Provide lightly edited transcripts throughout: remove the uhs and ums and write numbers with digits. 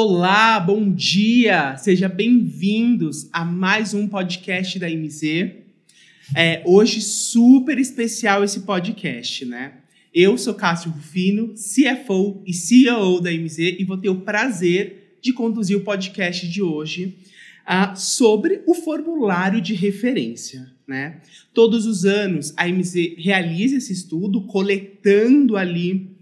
Olá, bom dia! Sejam bem-vindos a mais um podcast da MZ. Hoje, super especial esse podcast, né? Eu sou Cássio Rufino, CFO e CEO da MZ e vou ter o prazer de conduzir o podcast de hoje sobre o formulário de referência, né? Todos os anos, a MZ realiza esse estudo, coletando ali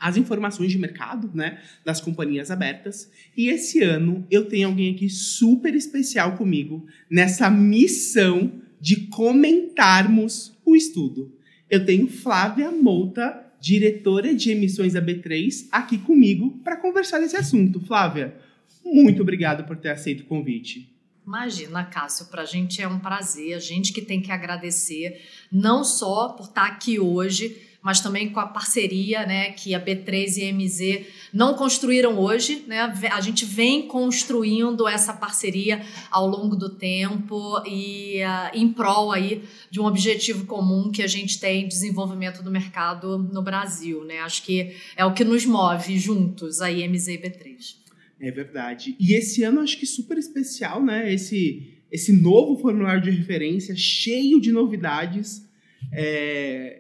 as informações de mercado, né, das companhias abertas. E esse ano eu tenho alguém aqui super especial comigo nessa missão de comentarmos o estudo. Eu tenho Flávia Mouta, diretora de emissões da B3, aqui comigo para conversar desse assunto. Flávia, muito obrigado por ter aceito o convite. Imagina, Cássio, para a gente é um prazer, a gente que tem que agradecer, não só por estar aqui hoje, mas também com a parceria, né, que a B3 e a MZ não construíram hoje, né? A gente vem construindo essa parceria ao longo do tempo e em prol aí de um objetivo comum que a gente tem, desenvolvimento do mercado no Brasil, né? Acho que é o que nos move juntos, a MZ e B3. É verdade. E esse ano acho que super especial, né? Esse novo formulário de referência cheio de novidades,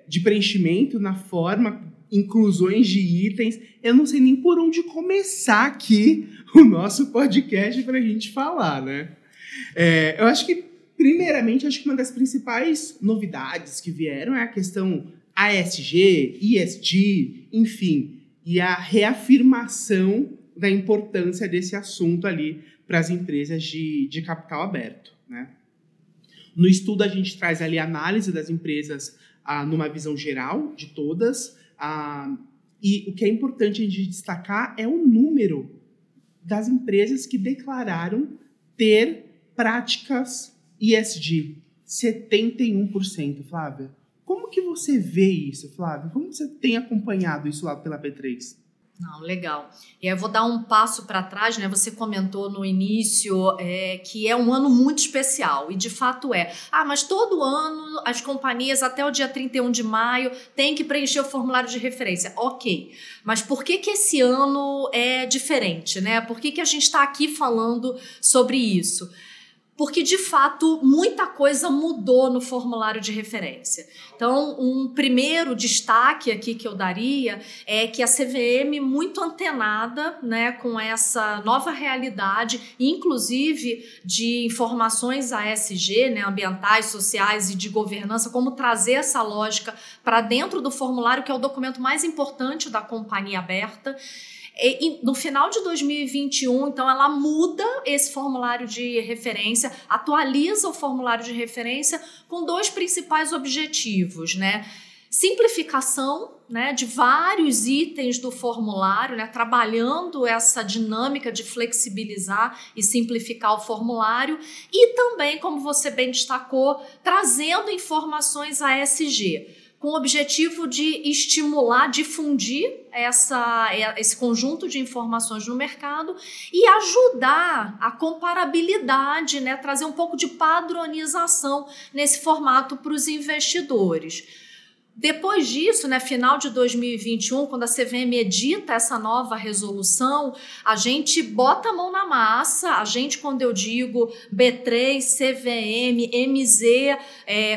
de preenchimento na forma, inclusões de itens. Eu não sei nem por onde começar aqui o nosso podcast para a gente falar, né? Eu acho que, primeiramente, uma das principais novidades que vieram é a questão ASG, ESG, enfim, e a reafirmação da importância desse assunto ali para as empresas de capital aberto, né? No estudo, a gente traz ali a análise das empresas numa visão geral de todas. E o que é importante a gente destacar é o número das empresas que declararam ter práticas ESG. 71%, Flávia. Como que você vê isso, Flávia? Como você tem acompanhado isso lá pela B3? Não, legal. E aí eu vou dar um passo para trás, né? Você comentou no início que é um ano muito especial, e de fato é. Mas todo ano as companhias até o dia 31 de maio têm que preencher o formulário de referência. Ok, mas por que esse ano é diferente, né? Por que a gente está aqui falando sobre isso? Porque, de fato, muita coisa mudou no formulário de referência. Então, um primeiro destaque aqui que eu daria é que a CVM, muito antenada, né, com essa nova realidade, inclusive de informações ASG, né, ambientais, sociais e de governança, como trazer essa lógica para dentro do formulário, que é o documento mais importante da companhia aberta. E no final de 2021, então, ela muda esse formulário de referência, atualiza o formulário de referência com dois principais objetivos, né? Simplificação, né, de vários itens do formulário, né, trabalhando essa dinâmica de flexibilizar e simplificar o formulário, e também, como você bem destacou, trazendo informações ASG, com o objetivo de estimular, difundir esse conjunto de informações no mercado e ajudar a comparabilidade, né, trazer um pouco de padronização nesse formato para os investidores. Depois disso, né, final de 2021, quando a CVM edita essa nova resolução, a gente bota a mão na massa, quando eu digo B3, CVM, MZ,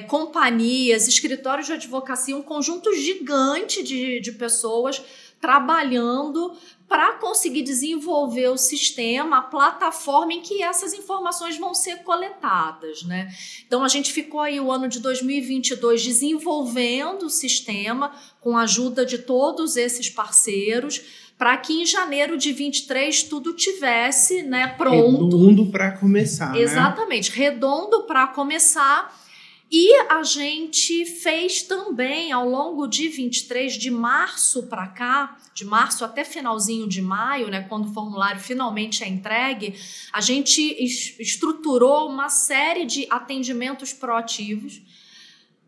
companhias, escritórios de advocacia, um conjunto gigante de pessoas trabalhando para conseguir desenvolver o sistema, a plataforma em que essas informações vão ser coletadas, né? Então, a gente ficou aí o ano de 2022 desenvolvendo o sistema com a ajuda de todos esses parceiros, para que em janeiro de 23 tudo tivesse, né, pronto. Redondo para começar, Exatamente, né? Redondo para começar. E a gente fez também, ao longo de 23, de março para cá, de março até finalzinho de maio, né, quando o formulário finalmente é entregue, a gente estruturou uma série de atendimentos proativos.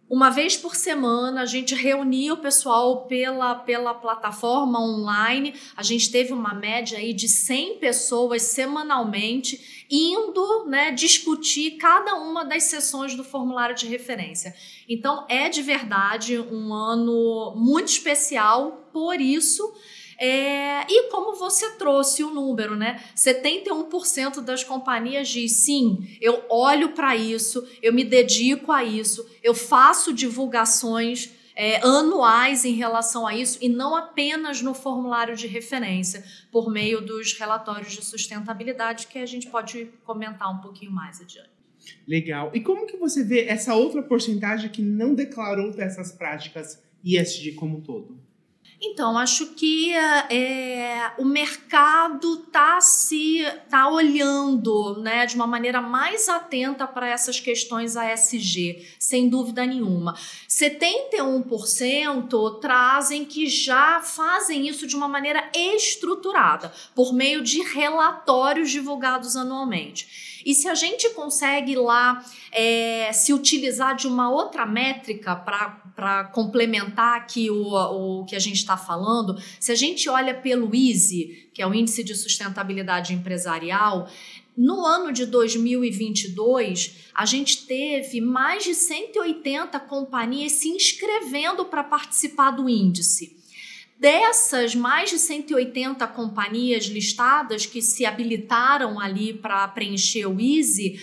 Uma vez por semana, a gente reunia o pessoal pela plataforma online. A gente teve uma média aí de 100 pessoas semanalmente indo, né, discutir cada uma das sessões do formulário de referência. Então, é de verdade um ano muito especial por isso. E como você trouxe o número, né? 71% das companhias diz sim, eu olho para isso, eu me dedico a isso, eu faço divulgações anuais em relação a isso e não apenas no formulário de referência, por meio dos relatórios de sustentabilidade que a gente pode comentar um pouquinho mais adiante. Legal. E como que você vê essa outra porcentagem que não declarou essas práticas ESG como um todo? Então, acho que o mercado tá olhando, né, de uma maneira mais atenta para essas questões ASG, sem dúvida nenhuma. 71% trazem que já fazem isso de uma maneira estruturada, por meio de relatórios divulgados anualmente. E se a gente consegue lá se utilizar de uma outra métrica para complementar aqui o que a gente está falando, se a gente olha pelo ISE, que é o Índice de Sustentabilidade Empresarial, no ano de 2022, a gente teve mais de 180 companhias se inscrevendo para participar do índice. Dessas mais de 180 companhias listadas que se habilitaram ali para preencher o ISE,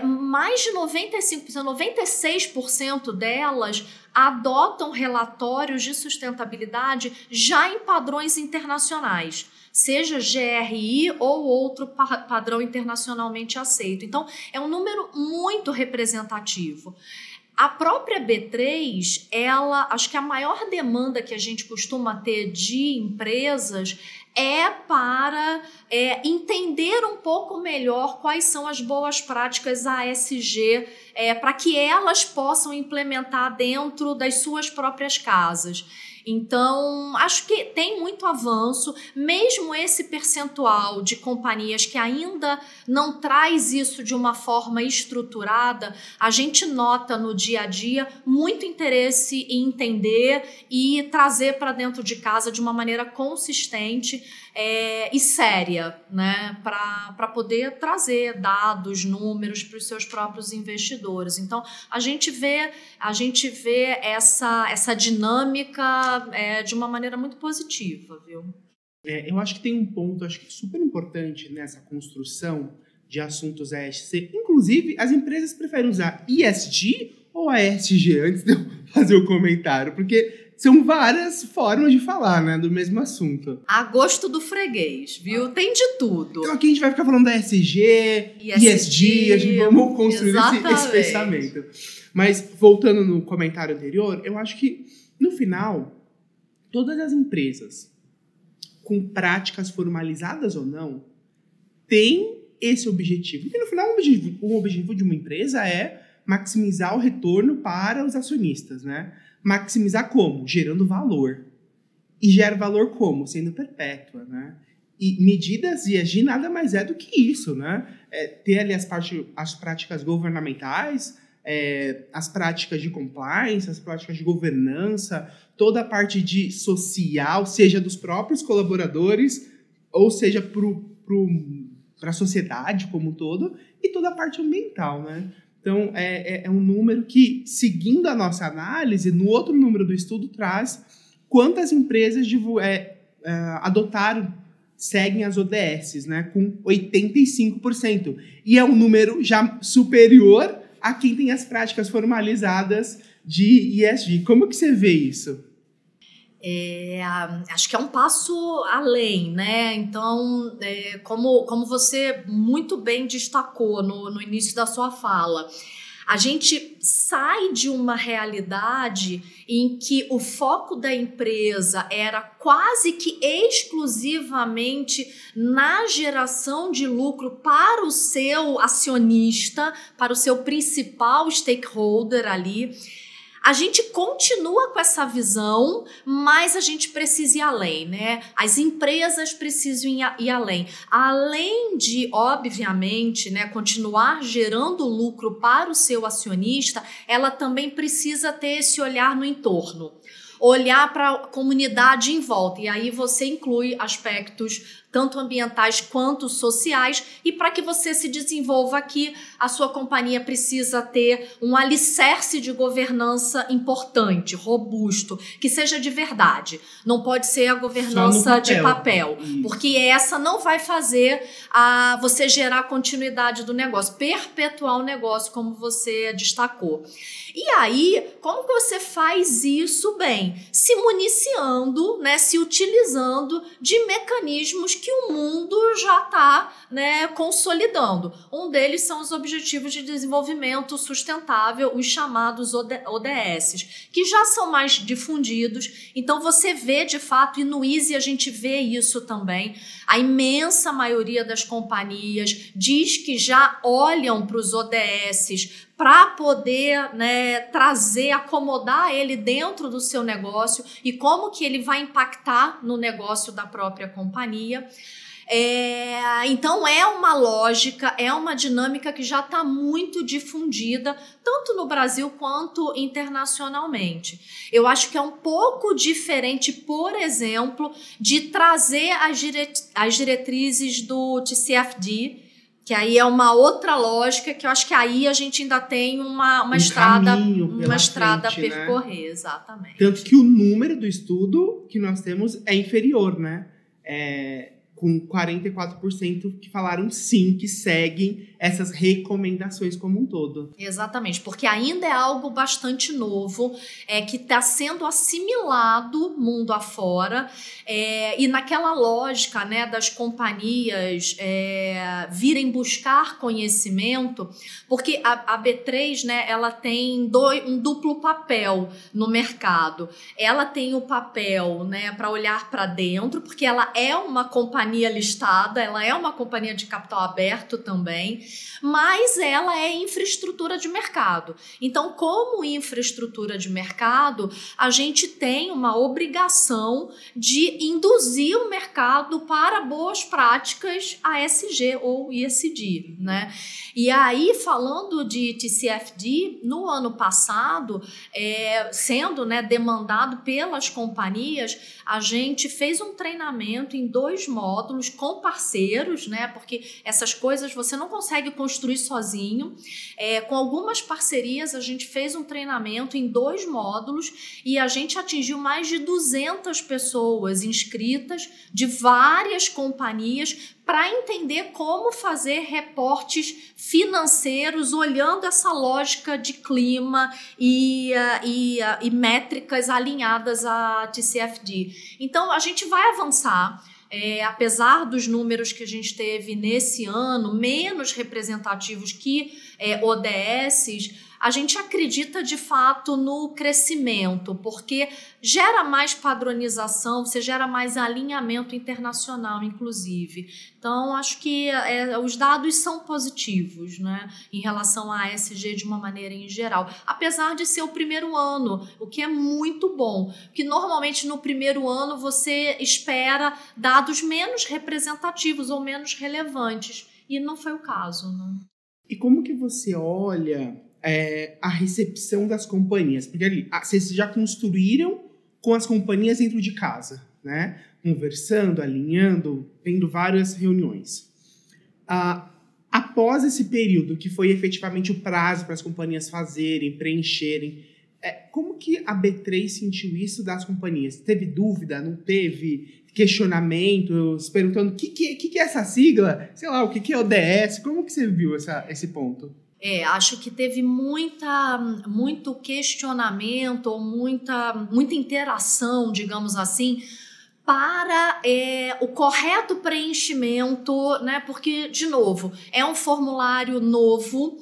mais de 95%, 96% delas adotam relatórios de sustentabilidade já em padrões internacionais, seja GRI ou outro padrão internacionalmente aceito. Então, é um número muito representativo. A própria B3, acho que a maior demanda que a gente costuma ter de empresas é para entender um pouco melhor quais são as boas práticas ASG, para que elas possam implementar dentro das suas próprias casas. Então, acho que tem muito avanço, mesmo esse percentual de companhias que ainda não traz isso de uma forma estruturada, a gente nota no dia a dia muito interesse em entender e trazer para dentro de casa de uma maneira consistente e séria, né, para poder trazer dados, números para os seus próprios investidores. Então, a gente vê essa dinâmica de uma maneira muito positiva, viu? Eu acho que tem um ponto, acho que super importante nessa construção de assuntos ESG. Inclusive, as empresas preferem usar ESG ou ASG antes de eu fazer o comentário, porque são várias formas de falar, né, do mesmo assunto. A gosto do freguês, viu? Tem de tudo. Então aqui a gente vai ficar falando da ESG, a gente vamos construir esse pensamento. Mas, voltando no comentário anterior, eu acho que, no final, todas as empresas, com práticas formalizadas ou não, têm esse objetivo. Porque, no final, o objetivo de uma empresa é maximizar o retorno para os acionistas, né? Maximizar como? Gerando valor. E gera valor como? Sendo perpétua, né? E medidas ESG nada mais é do que isso, né? Ter ali as práticas governamentais, as práticas de compliance, as práticas de governança, toda a parte de social, seja dos próprios colaboradores, ou seja para a sociedade como um todo, e toda a parte ambiental, né? Então, é um número que, seguindo a nossa análise, no outro número do estudo traz quantas empresas seguem as ODS, né, com 85%. E é um número já superior a quem tem as práticas formalizadas de ESG. Como que você vê isso? Acho que é um passo além, né? Então, como você muito bem destacou no início da sua fala, a gente sai de uma realidade em que o foco da empresa era quase que exclusivamente na geração de lucro para o seu acionista, para o seu principal stakeholder ali. A gente continua com essa visão, mas a gente precisa ir além, né? As empresas precisam ir além. Além de, obviamente, né, continuar gerando lucro para o seu acionista, ela também precisa ter esse olhar no entorno. Olhar para a comunidade em volta. E aí você inclui aspectos tanto ambientais quanto sociais, e para que você se desenvolva aqui, a sua companhia precisa ter um alicerce de governança importante, robusto, que seja de verdade. Não pode ser a governança de papel, porque essa não vai fazer você gerar continuidade do negócio, perpetuar o negócio, como você destacou. E aí, como que você faz isso bem? Se municiando, né, se utilizando de mecanismos que o mundo já está, né, consolidando. Um deles são os Objetivos de Desenvolvimento Sustentável, os chamados ODS, que já são mais difundidos. Então, você vê, de fato, e no Easy a gente vê isso também, a imensa maioria das companhias diz que já olham para os ODS para poder, né, trazer, acomodar ele dentro do seu negócio e como que ele vai impactar no negócio da própria companhia. Então é uma lógica, é uma dinâmica que já está muito difundida, tanto no Brasil quanto internacionalmente. Eu acho que é um pouco diferente, por exemplo, de trazer as diretrizes do TCFD, que aí é uma outra lógica, que eu acho que aí a gente ainda tem uma estrada a percorrer, né? Exatamente. Tanto que o número do estudo que nós temos é inferior, né? Com 44% que falaram sim, que seguem essas recomendações como um todo. Exatamente, porque ainda é algo bastante novo, que está sendo assimilado mundo afora, e naquela lógica, né, das companhias virem buscar conhecimento, porque a B3, né, ela tem um duplo papel no mercado. Ela tem o papel, né, para olhar para dentro, porque ela é uma companhia listada, ela é uma companhia de capital aberto também, mas ela é infraestrutura de mercado. Então, como infraestrutura de mercado, a gente tem uma obrigação de induzir o mercado para boas práticas ASG ou ISD, né? E aí, falando de TCFD, no ano passado, sendo, né, demandado pelas companhias, a gente fez um treinamento em 2 módulos com parceiros, né? Porque essas coisas você não consegue construir sozinho. Com algumas parcerias, a gente fez um treinamento em 2 módulos e a gente atingiu mais de 200 pessoas inscritas de várias companhias para entender como fazer reportes financeiros olhando essa lógica de clima e métricas alinhadas à TCFD. Então, a gente vai avançar. Apesar dos números que a gente teve nesse ano, menos representativos que ODSs, a gente acredita de fato no crescimento, porque gera mais padronização, você gera mais alinhamento internacional, inclusive. Então, acho que os dados são positivos, né, em relação à ESG de uma maneira em geral, apesar de ser o primeiro ano, o que é muito bom, porque normalmente no primeiro ano você espera dados menos representativos ou menos relevantes, e não foi o caso, né? E como que você olha a recepção das companhias? Porque ali, vocês já construíram com as companhias dentro de casa, né? Conversando, alinhando, tendo várias reuniões. Após esse período, que foi efetivamente o prazo para as companhias fazerem, preencherem, como que a B3 sentiu isso das companhias? Teve dúvida? Não teve questionamento? Se perguntando o que é essa sigla? Sei lá, o que é ODS? Como que você viu esse ponto? Acho que teve muito questionamento ou muita interação, digamos assim, para o correto preenchimento, né? Porque, de novo, é um formulário novo,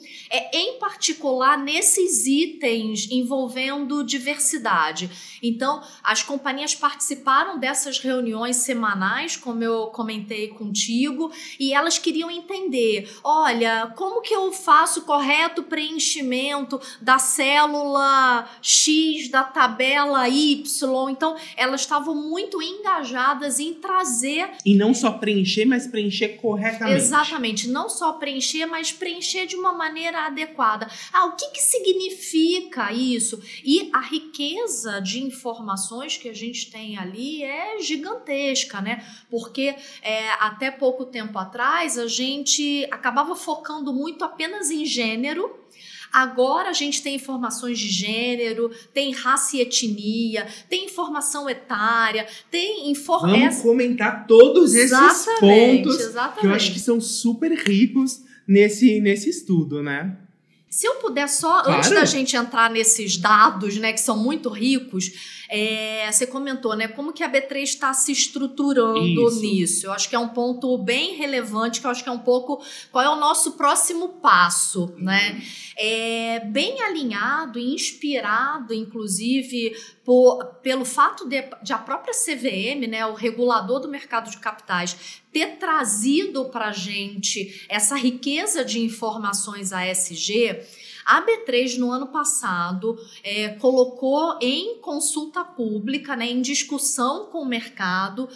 em particular nesses itens envolvendo diversidade. Então, as companhias participaram dessas reuniões semanais, como eu comentei contigo, e elas queriam entender, olha, como que eu faço o correto preenchimento da célula X, da tabela Y? Então, elas estavam muito engajadas engajadas em trazer... E não só preencher, mas preencher corretamente. Exatamente, não só preencher, mas preencher de uma maneira adequada. O que significa isso? E a riqueza de informações que a gente tem ali é gigantesca, né? Porque até pouco tempo atrás a gente acabava focando muito apenas em gênero. Agora a gente tem informações de gênero, tem raça e etnia, tem informação etária, tem informação... Vamos comentar todos esses pontos exatamente. Que eu acho que são super ricos nesse estudo, né? Se eu puder só, antes da gente entrar nesses dados, né, que são muito ricos, você comentou, né, como que a B3 está se estruturando nisso. Eu acho que é um ponto bem relevante, que eu acho que é um pouco qual é o nosso próximo passo, né? Bem alinhado e inspirado, inclusive, pelo fato de a própria CVM, né, o regulador do mercado de capitais, ter trazido para a gente essa riqueza de informações ASG. A B3, no ano passado, colocou em consulta pública, né, em discussão com o mercado,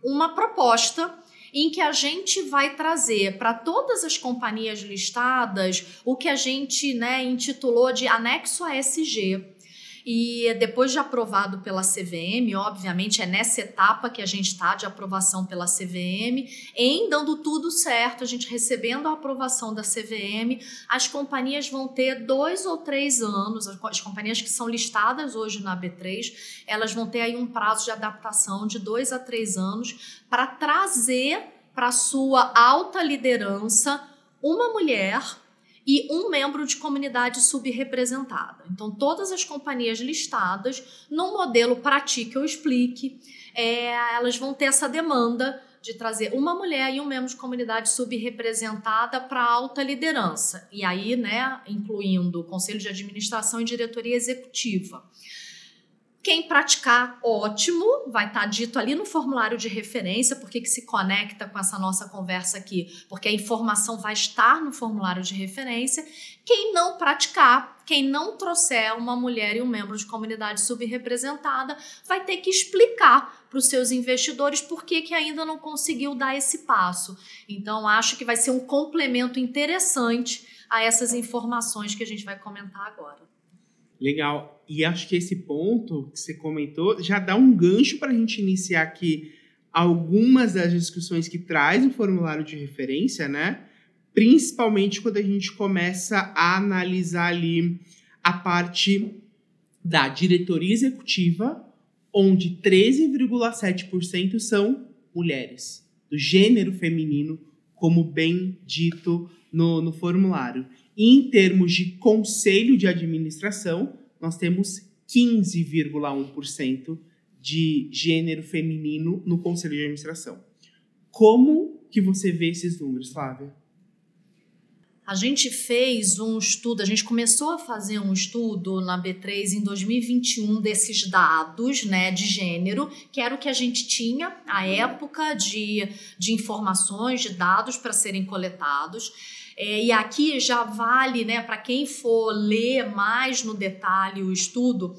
uma proposta em que a gente vai trazer para todas as companhias listadas o que a gente, né, intitulou de anexo ASG. E depois de aprovado pela CVM, obviamente é nessa etapa que a gente está de aprovação pela CVM, em dando tudo certo, a gente recebendo a aprovação da CVM, as companhias vão ter 2 ou 3 anos, as companhias que são listadas hoje na B3, elas vão ter aí um prazo de adaptação de 2 a 3 anos para trazer para a sua alta liderança uma mulher e um membro de comunidade subrepresentada. Então, todas as companhias listadas, num modelo pratique ou explique, elas vão ter essa demanda de trazer uma mulher e um membro de comunidade subrepresentada para alta liderança. E aí, né, incluindo conselho de administração e diretoria executiva. Quem praticar, ótimo, vai estar dito ali no formulário de referência, porque que se conecta com essa nossa conversa aqui, porque a informação vai estar no formulário de referência. Quem não praticar, quem não trouxer uma mulher e um membro de comunidade subrepresentada, vai ter que explicar para os seus investidores por que ainda não conseguiu dar esse passo. Então, acho que vai ser um complemento interessante a essas informações que a gente vai comentar agora. Legal. E acho que esse ponto que você comentou já dá um gancho para a gente iniciar aqui algumas das discussões que traz o formulário de referência, né? Principalmente quando a gente começa a analisar ali a parte da diretoria executiva, onde 13,7% são mulheres, do gênero feminino, como bem dito no formulário. E em termos de conselho de administração, nós temos 15,1% de gênero feminino no conselho de administração. Como que você vê esses números, Flávia? A gente fez um estudo, a gente começou a fazer um estudo na B3 em 2021 desses dados, né, de gênero, que era o que a gente tinha à época de informações, de dados para serem coletados. E aqui já vale, né, para quem for ler mais no detalhe o estudo,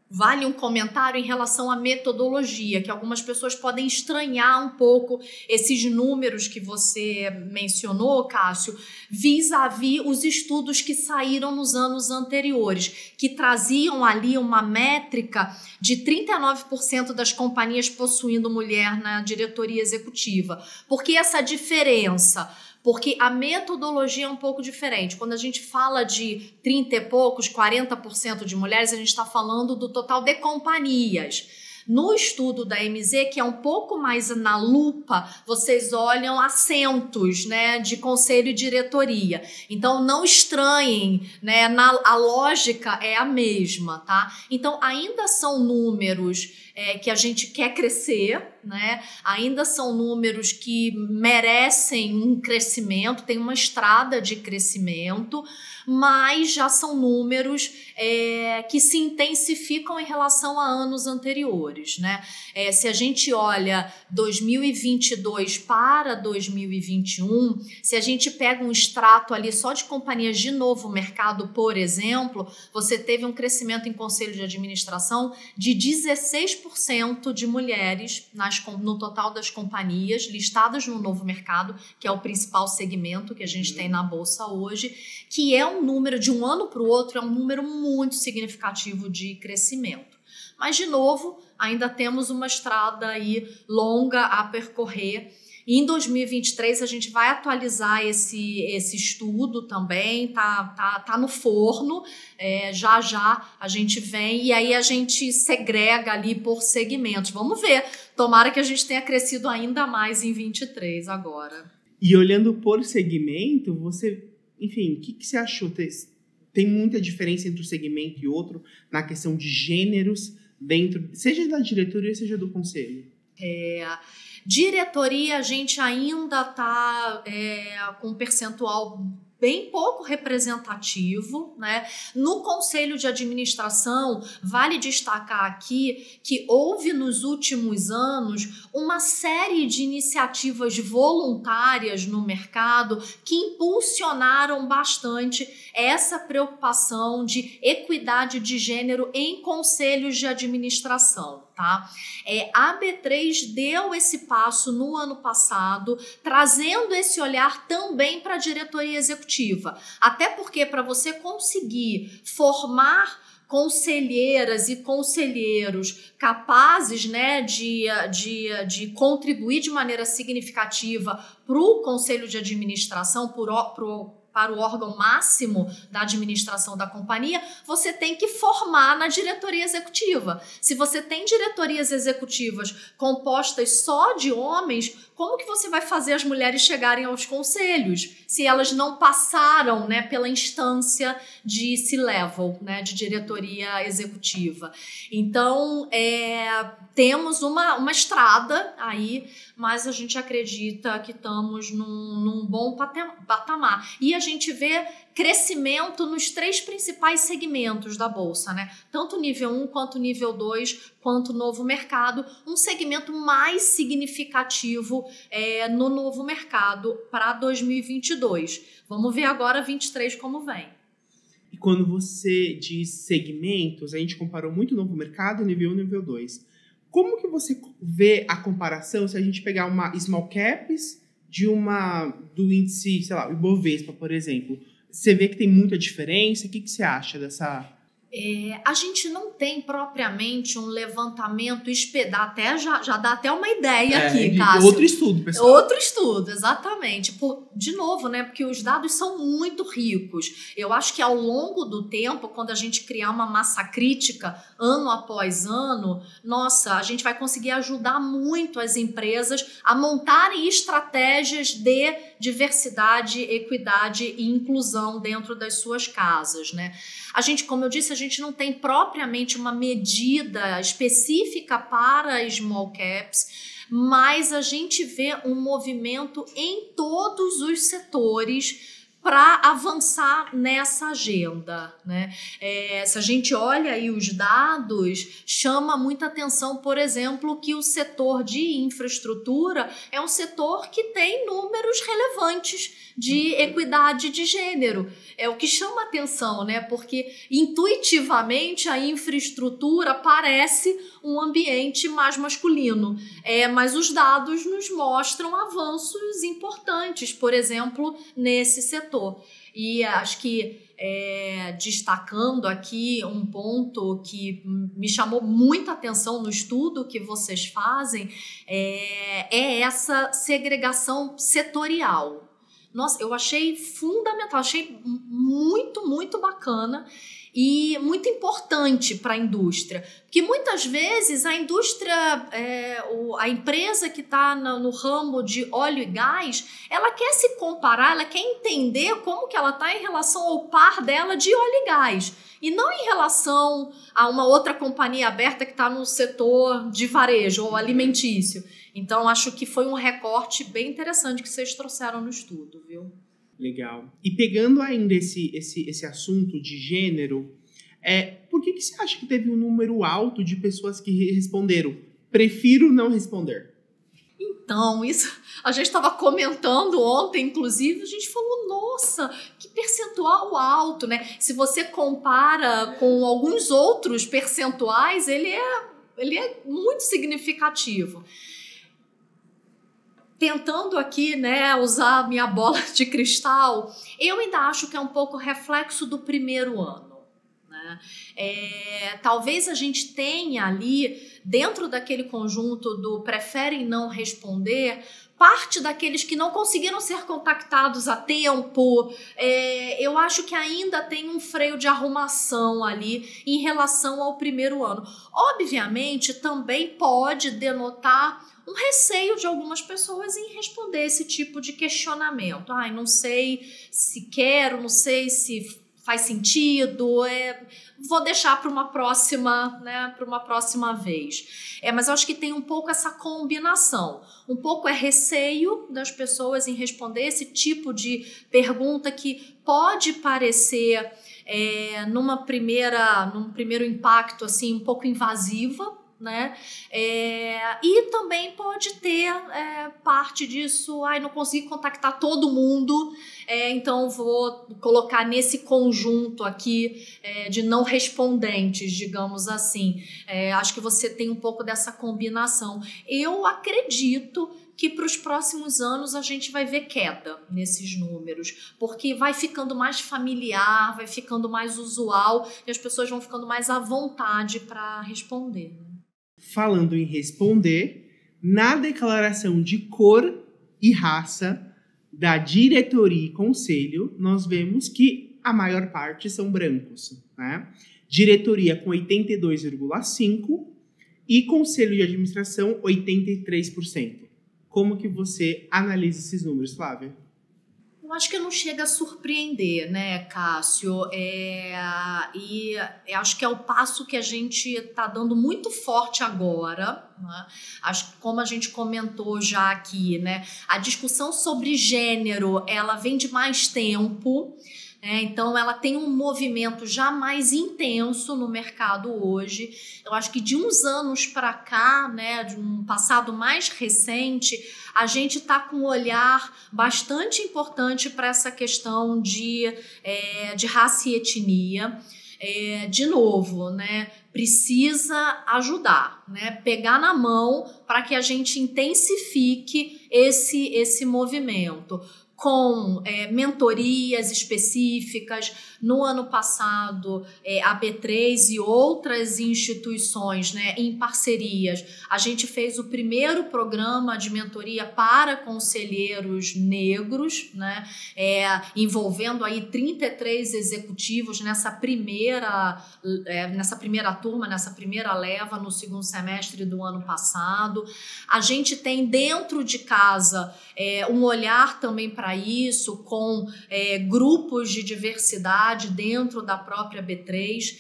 vale um comentário em relação à metodologia, que algumas pessoas podem estranhar um pouco esses números que você mencionou, Cássio, vis-à-vis os estudos que saíram nos anos anteriores, que traziam ali uma métrica de 39% das companhias possuindo mulher na diretoria executiva. Por que essa diferença? Porque a metodologia é um pouco diferente. Quando a gente fala de 30 e poucos, 40% de mulheres, a gente está falando do total de companhias. No estudo da MZ, que é um pouco mais na lupa, vocês olham assentos, né, de conselho e diretoria. Então, não estranhem, né, a lógica é a mesma, tá? Então, ainda são números que a gente quer crescer, né? Ainda são números que merecem um crescimento, tem uma estrada de crescimento, mas já são números que se intensificam em relação a anos anteriores, né? Se a gente olha 2022 para 2021, se a gente pega um extrato ali só de companhias de novo mercado, por exemplo, você teve um crescimento em conselho de administração de 16% de mulheres no total das companhias listadas no novo mercado, que é o principal segmento que a gente tem na Bolsa hoje, que é um número de um ano para o outro, é um número muito significativo de crescimento. Mas, de novo, ainda temos uma estrada aí longa a percorrer. E em 2023 a gente vai atualizar esse estudo também, tá no forno, já a gente vem e aí a gente segrega ali por segmentos. Vamos ver, tomara que a gente tenha crescido ainda mais em 23 agora. E olhando por segmento, você, enfim, o que você achou? Tem muita diferença entre um segmento e outro na questão de gêneros dentro, seja da diretoria, seja do conselho? Diretoria, a gente ainda está com um percentual bem pouco representativo, né? No conselho de administração, vale destacar aqui que houve nos últimos anos uma série de iniciativas voluntárias no mercado que impulsionaram bastante essa preocupação de equidade de gênero em conselhos de administração. Tá? A B3 deu esse passo no ano passado, trazendo esse olhar também para a diretoria executiva. Até porque para você conseguir formar conselheiras e conselheiros capazes, né, de contribuir de maneira significativa para o conselho de administração, para o órgão máximo da administração da companhia, você tem que formar na diretoria executiva. Se você tem diretorias executivas compostas só de homens, como que você vai fazer as mulheres chegarem aos conselhos se elas não passaram, né, pela instância de C-level, né, de diretoria executiva? Então, temos uma estrada aí, mas a gente acredita que estamos num bom patamar. E a gente vê crescimento nos 3 principais segmentos da Bolsa, né? Tanto nível 1 quanto nível 2, quanto novo mercado. Um segmento mais significativo no novo mercado para 2022. Vamos ver agora 23 como vem. E quando você diz segmentos, a gente comparou muito o novo mercado, nível 1 e nível 2. Como que você vê a comparação se a gente pegar uma small caps do índice, sei lá, o Ibovespa, por exemplo? Você vê que tem muita diferença? O que você acha dessa... A gente não tem propriamente um levantamento até já dá até uma ideia aqui, Cássio. Outro estudo, pessoal. Outro estudo, exatamente. De novo, né? Porque os dados são muito ricos. Eu acho que ao longo do tempo, quando a gente criar uma massa crítica, ano após ano, nossa, a gente vai conseguir ajudar muito as empresas a montarem estratégias de diversidade, equidade e inclusão dentro das suas casas, né? A gente, como eu disse, a gente não tem propriamente uma medida específica para small caps, mas a gente vê um movimento em todos os setores para avançar nessa agenda, né? Se a gente olha aí os dados, chama muita atenção, por exemplo, que o setor de infraestrutura é um setor que tem números relevantes de equidade de gênero. É o que chama atenção, né? Porque intuitivamente a infraestrutura parece um ambiente mais masculino, mas os dados nos mostram avanços importantes, por exemplo, nesse setor. E acho que destacando aqui um ponto que me chamou muita atenção no estudo que vocês fazem, é essa segregação setorial. Nossa, eu achei fundamental, achei muito, muito bacana. e muito importante para a indústria, porque muitas vezes a indústria, a empresa que está no ramo de óleo e gás, ela quer se comparar, ela quer entender como que ela está em relação ao par dela de óleo e gás, e não em relação a uma outra companhia aberta que está no setor de varejo ou alimentício. Então, acho que foi um recorte bem interessante que vocês trouxeram no estudo, viu? Legal. E pegando ainda esse assunto de gênero, por que você acha que teve um número alto de pessoas que responderam prefiro não responder? Então, isso a gente estava comentando ontem, inclusive, a gente falou, nossa, que percentual alto, né? Se você compara com alguns outros percentuais, ele é muito significativo. Tentando aqui, né, usar a minha bola de cristal, eu ainda acho que é um pouco reflexo do primeiro ano. Né? Talvez a gente tenha ali, dentro daquele conjunto do preferem não responder, parte daqueles que não conseguiram ser contactados a tempo, eu acho que ainda tem um freio de arrumação ali em relação ao primeiro ano. Obviamente, também pode denotar um receio de algumas pessoas em responder esse tipo de questionamento. Não sei se quero, não sei se faz sentido, vou deixar para uma próxima, né, para uma próxima vez. Mas eu acho que tem um pouco essa combinação. Um pouco é receio das pessoas em responder esse tipo de pergunta que pode parecer, num primeiro impacto, assim, um pouco invasiva, né? E também pode ter parte disso, não consegui contactar todo mundo, então vou colocar nesse conjunto aqui de não respondentes, digamos assim. Acho que você tem um pouco dessa combinação. Eu acredito que para os próximos anos a gente vai ver queda nesses números, porque vai ficando mais familiar, vai ficando mais usual e as pessoas vão ficando mais à vontade para responder. Falando em responder, na declaração de cor e raça da diretoria e conselho, nós vemos que a maior parte são brancos, né? Diretoria com 82,5% e conselho de administração 83%. Como que você analisa esses números, Flávia? Eu acho que não chega a surpreender, né, Cássio? E acho que é o passo que a gente está dando muito forte agora, né? Acho que, como a gente comentou já aqui, né, a discussão sobre gênero, ela vem de mais tempo. Então ela tem um movimento já mais intenso no mercado hoje. Eu acho que de uns anos para cá, né, de um passado mais recente, a gente está com um olhar bastante importante para essa questão de raça e etnia. De novo, né, precisa ajudar, né, pegar na mão para que a gente intensifique esse movimento, com mentorias específicas. No ano passado, a B3 e outras instituições, né, em parcerias, a gente fez o primeiro programa de mentoria para conselheiros negros, né, envolvendo aí 33 executivos nessa primeira turma, nessa primeira leva no segundo semestre do ano passado. A gente tem dentro de casa um olhar também para isso, com grupos de diversidade dentro da própria B3,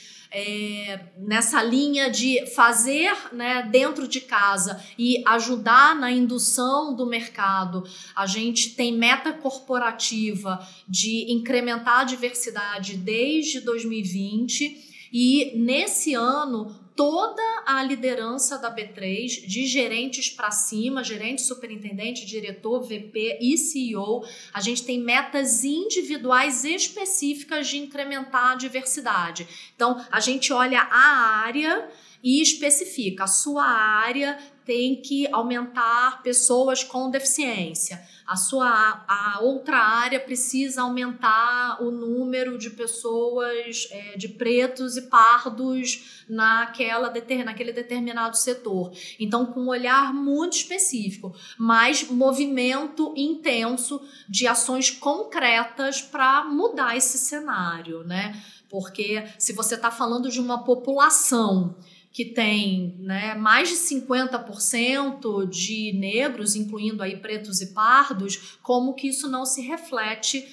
nessa linha de fazer, né, dentro de casa e ajudar na indução do mercado. A gente tem meta corporativa de incrementar a diversidade desde 2020 e nesse ano toda a liderança da B3, de gerentes para cima, gerente, superintendente, diretor, VP e CEO, a gente tem metas individuais específicas de incrementar a diversidade. Então, a gente olha a área e especifica, a sua área tem que aumentar pessoas com deficiência. A outra área precisa aumentar o número de pessoas, de pretos e pardos naquele determinado setor. Então, com um olhar muito específico, mas movimento intenso de ações concretas para mudar esse cenário, né? Porque se você está falando de uma população que tem, né, mais de 50% de negros, incluindo aí pretos e pardos, como que isso não se reflete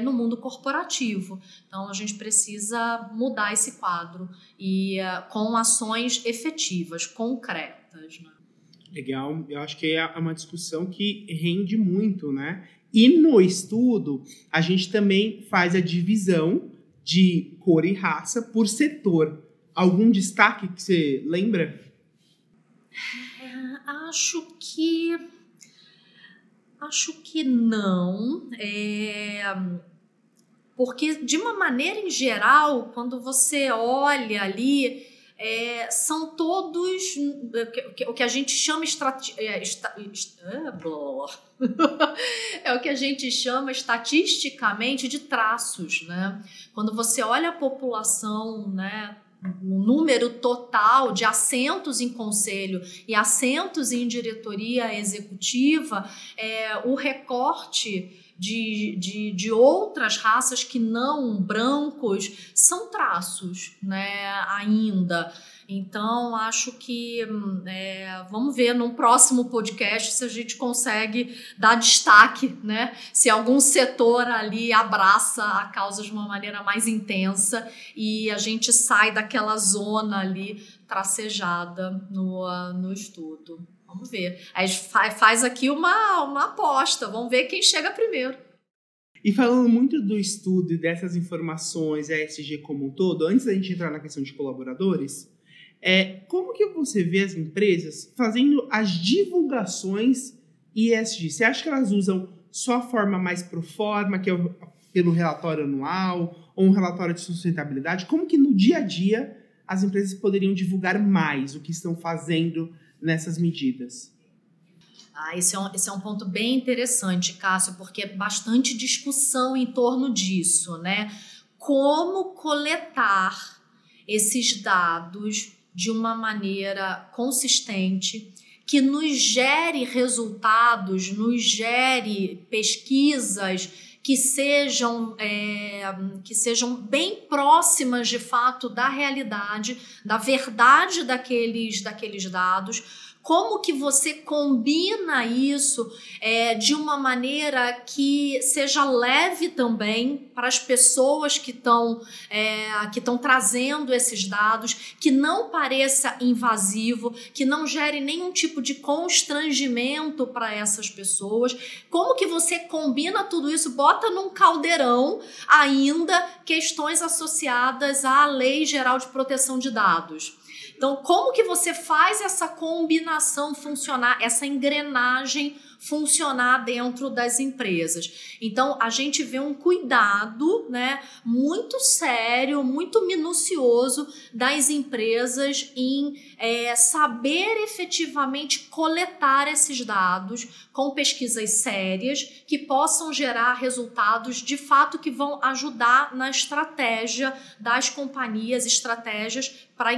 no mundo corporativo. Então, a gente precisa mudar esse quadro e com ações efetivas, concretas, né? Legal, eu acho que é uma discussão que rende muito, né? E no estudo, a gente também faz a divisão de cor e raça por setor. Algum destaque que você lembra? Acho que não. Porque, de uma maneira em geral, quando você olha ali, são todos o que a gente chama é o que a gente chama estatisticamente de traços, né? Quando você olha a população, né, o número total de assentos em conselho e assentos em diretoria executiva, o recorte de outras raças que não brancos são traços, né, ainda. Então, acho que vamos ver num próximo podcast se a gente consegue dar destaque, né? Se algum setor ali abraça a causa de uma maneira mais intensa e a gente sai daquela zona ali tracejada no estudo. Vamos ver. Aí faz aqui uma aposta, vamos ver quem chega primeiro. E falando muito do estudo e dessas informações ESG como um todo, antes da gente entrar na questão de colaboradores, como que você vê as empresas fazendo as divulgações ESG? Você acha que elas usam só a forma mais pro forma, que é pelo relatório anual, ou um relatório de sustentabilidade? Como que no dia a dia as empresas poderiam divulgar mais o que estão fazendo nessas medidas? Esse é um ponto bem interessante, Cássio, porque é bastante discussão em torno disso, né? Como coletar esses dados de uma maneira consistente, que nos gere resultados, nos gere pesquisas que sejam bem próximas, de fato, da realidade, da verdade daqueles dados. Como que você combina isso de uma maneira que seja leve também para as pessoas que estão trazendo esses dados, que não pareça invasivo, que não gere nenhum tipo de constrangimento para essas pessoas? Como que você combina tudo isso, bota num caldeirão ainda questões associadas à Lei Geral de Proteção de Dados? Então, como que você faz essa combinação funcionar, essa engrenagem funcionar dentro das empresas? Então, a gente vê um cuidado, né, muito sério, muito minucioso das empresas em saber efetivamente coletar esses dados com pesquisas sérias que possam gerar resultados de fato que vão ajudar na estratégia das companhias, estratégias para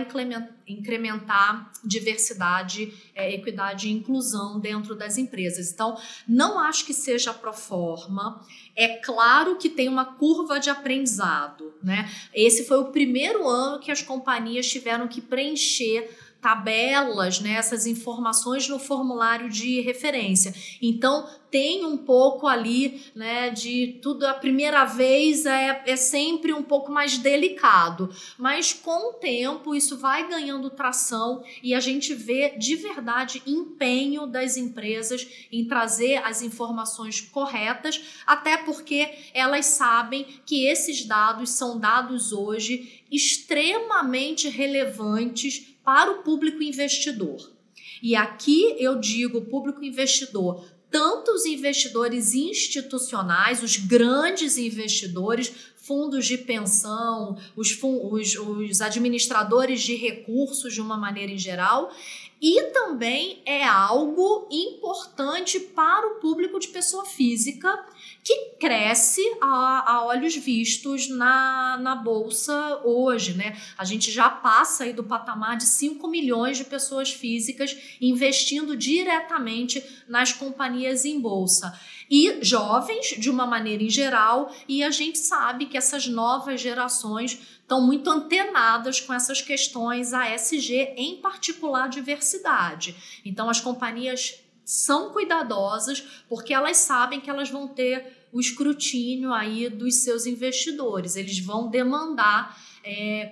incrementar diversidade, equidade e inclusão dentro das empresas. Então, não acho que seja pro forma. É claro que tem uma curva de aprendizado, né? Esse foi o primeiro ano que as companhias tiveram que preencher tabelas, né, essas informações no formulário de referência. Então, tem um pouco ali, né, de tudo. A primeira vez é sempre um pouco mais delicado, mas com o tempo isso vai ganhando tração e a gente vê de verdade empenho das empresas em trazer as informações corretas, até porque elas sabem que esses dados são dados hoje extremamente relevantes para o público investidor. E aqui eu digo público investidor, tanto os investidores institucionais, os grandes investidores, fundos de pensão, os administradores de recursos de uma maneira em geral, E também é algo importante para o público de pessoa física, que cresce a olhos vistos na Bolsa hoje, né? A gente já passa aí do patamar de 5 milhões de pessoas físicas investindo diretamente nas companhias em Bolsa. E jovens, de uma maneira em geral, e a gente sabe que essas novas gerações estão muito antenadas com essas questões ASG, em particular diversidade. Então, as companhias são cuidadosas porque elas sabem que elas vão ter o escrutínio aí dos seus investidores. Eles vão demandar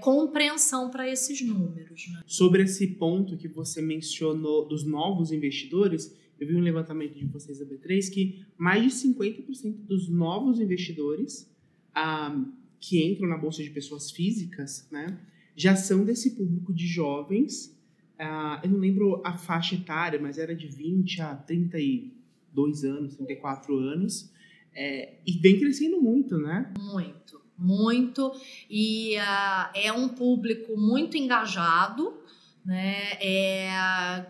compreensão para esses números, né? Sobre esse ponto que você mencionou dos novos investidores, eu vi um levantamento de vocês da B3 que mais de 50% dos novos investidores que entram na Bolsa de Pessoas Físicas, né, já são desse público de jovens. Eu não lembro a faixa etária, mas era de 20 a 32 anos, 34 anos. E vem crescendo muito, né? Muito, muito. E é um público muito engajado, né,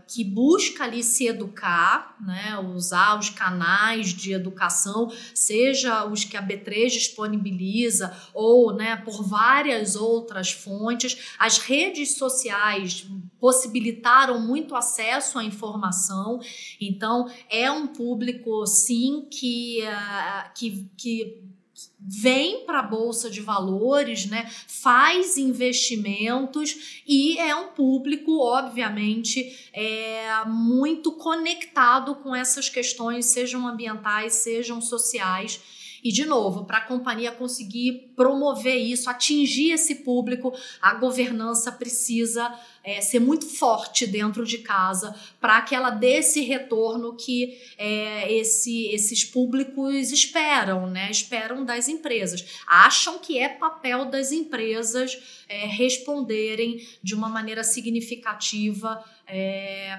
que busca ali se educar, né, usar os canais de educação, seja os que a B3 disponibiliza ou, né, por várias outras fontes. As redes sociais possibilitaram muito acesso à informação, então é um público, sim, que vem para a Bolsa de Valores, né, faz investimentos e é um público, obviamente, muito conectado com essas questões, sejam ambientais, sejam sociais. E, de novo, para a companhia conseguir promover isso, atingir esse público, a governança precisa ser muito forte dentro de casa para que ela dê esse retorno que esses públicos esperam, né? Esperam das empresas. Acham que é papel das empresas responderem de uma maneira significativa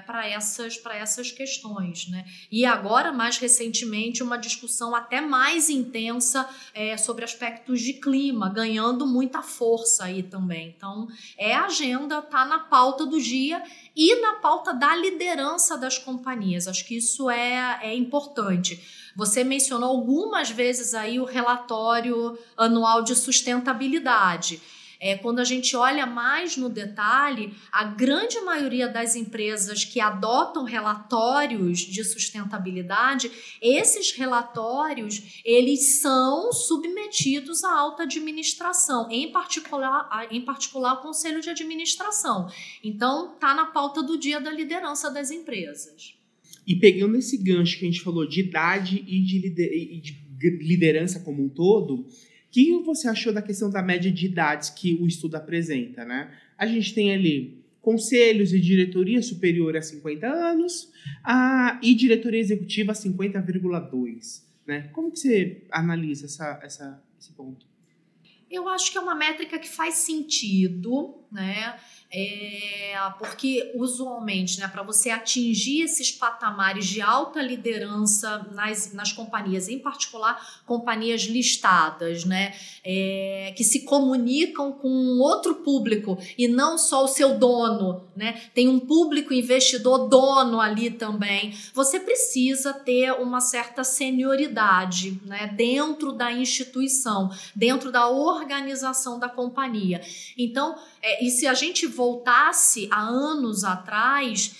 para essas questões, né? E agora, mais recentemente, uma discussão até mais intensa sobre aspectos de clima, ganhando muita força aí também. Então, a agenda está na pauta do dia e na pauta da liderança das companhias. Acho que isso é importante. Você mencionou algumas vezes aí o relatório anual de sustentabilidade. Quando a gente olha mais no detalhe, a grande maioria das empresas que adotam relatórios de sustentabilidade, esses relatórios, eles são submetidos à alta administração, em particular ao Conselho de Administração. Então, está na pauta do dia da liderança das empresas. E pegando esse gancho que a gente falou de idade e de liderança como um todo, o que você achou da questão da média de idades que o estudo apresenta, né? A gente tem ali conselhos e diretoria superior a 50 anos e diretoria executiva a 50,2, né? Como que você analisa esse ponto? Eu acho que é uma métrica que faz sentido, né? Porque usualmente, né, para você atingir esses patamares de alta liderança nas companhias, em particular companhias listadas, né, que se comunicam com outro público e não só o seu dono, né, tem um público investidor dono ali também, você precisa ter uma certa senioridade, né, dentro da instituição, dentro da organização da companhia. Então, e se a gente voltasse a anos atrás,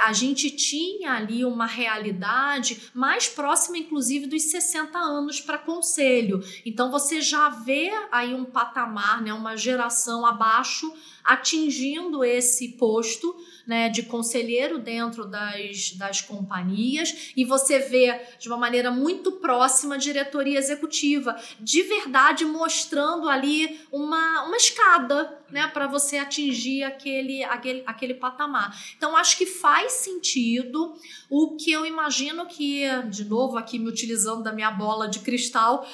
a gente tinha ali uma realidade mais próxima, inclusive, dos 60 anos para conselho. Então, você já vê aí um patamar, né, uma geração abaixo, atingindo esse posto, né, de conselheiro dentro das companhias, e você vê de uma maneira muito próxima a diretoria executiva, de verdade mostrando ali uma escada, né, para você atingir aquele patamar. Então, acho que faz sentido. O que eu imagino que, de novo, aqui me utilizando da minha bola de cristal,